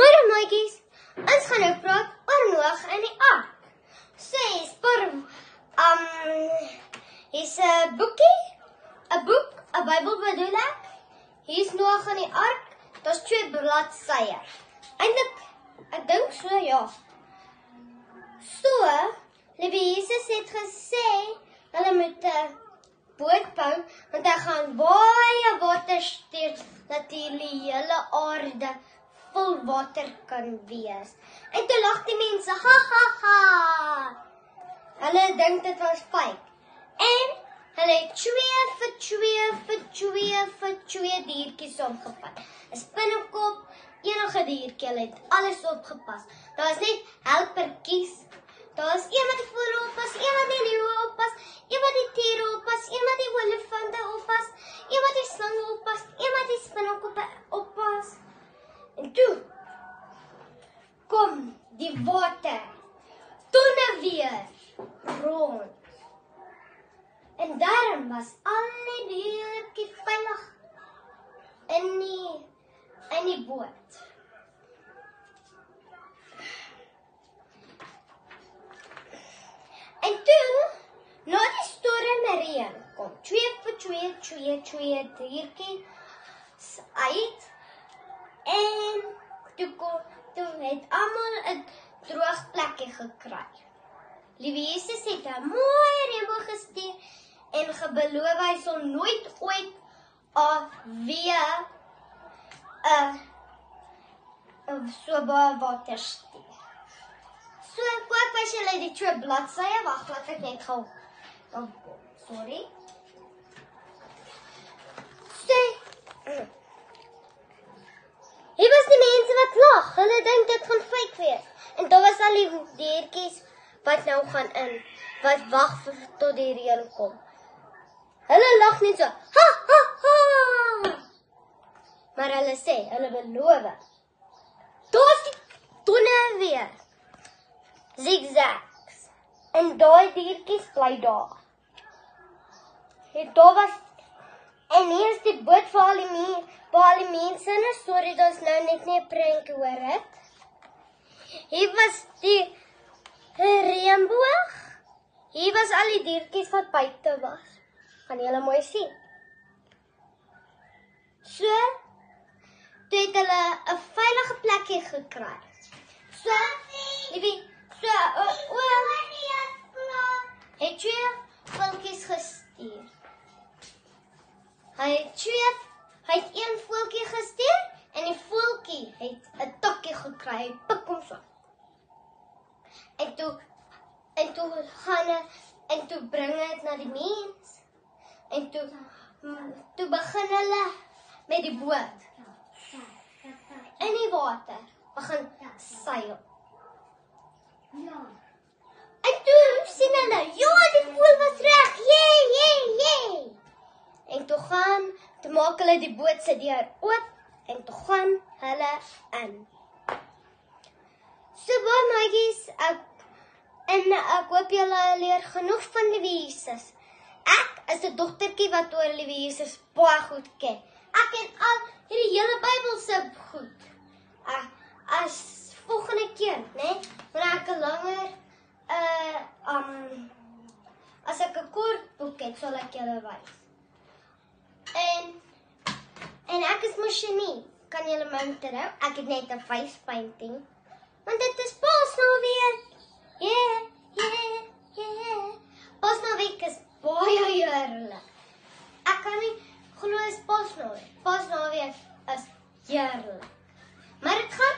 Môre maatjies, ons gaan nou praat oor Noag en die ark. So hier's 'n boekie, 'n boek, 'n Bybel bedoel ek. Hier's Noag en die ark, daar's 2 bladsye. Eintlik, ek dink so ja. So, Liewe Jesus het gesê, hulle moet 'n boot bou, want hy gaan baie water stuur, dat die hele aarde vol water kan wees. En toe lag die mense, ha ha ha. Hulle dink dit was fake. En hulle het 2 diertjies opgevat. 'n Spinnekop, enige diertjie, hulle het alles opgepas. Daar is net helpertjies. Daar is een wat die voël oppas, een wat die leeu oppas, een wat die tiere oppas, een wat die olifante oppas, een wat die slange oppas, een wat die spinnekoppe oppas. En toe kom die water tonne weer rond. En daarom was al die diertjies veilig in die boot. En toe, na die storm en reën, kom 2 vir 2 diertjies uit. En toe het almal 'n droog plekkie gekry. Liewe Jesus het 'n mooi reënboog gestuur en beloof hy sal nooit ooit weer so baie water stuur. So, koop as julle die 2 bladsye, wag, laat ek net gou. Sorry. Hier was die mense wat lag. Hulle dink dit gaan fake wees. En daar was al die diertjies wat nou gaan in, wat wag tot die reën kom. Hulle lag net so, ha ha ha. Maar hulle sê, hulle beloof. Daar's die tonne weer. Zigzags. En daai diertjies bly daar. En hier is die boot vir al die mense. Sorry, daar's nou net nie 'n prentjie hoor het. Hier was die reënboog. Hier was al die diertjies wat buite was. Gaan julle mooi sien. So, toe het hulle 'n veilige plekkie gekry. So, het 2 voeltjies gestuur. Hy het 1 voeltjie gestuur en die voeltjie het 'n takkie gekry. Hy pik hom so. En toe bring hy dit na die mens. En toe begin hulle met die boot. In die water begin seil. En toe sien hulle, ja, die voël was reg. Jee. En toe maak hulle die boot se deur oop en toe gaan hulle in. So baie maatjies, ek hoop julle leer genoeg van Liewe Jesus. Ek is 'n dogtertjie wat oor Liewe Jesus baie goed ken. Ek ken al hierdie hele Bybelse goed. As volgende keer, né? Wanneer ek 'n langer as ek 'n kort boek het, sal ek julle wys. En ek is mos genie. Kan julle my onthou? Ek het net 'n face painting. Want dit is Paasnaweek. Yeah. Paasnaweek is baie heerlik. Ek kan nie glo dit is Paasnaweek. Paasnaweek is heerlik. Maar dit gaan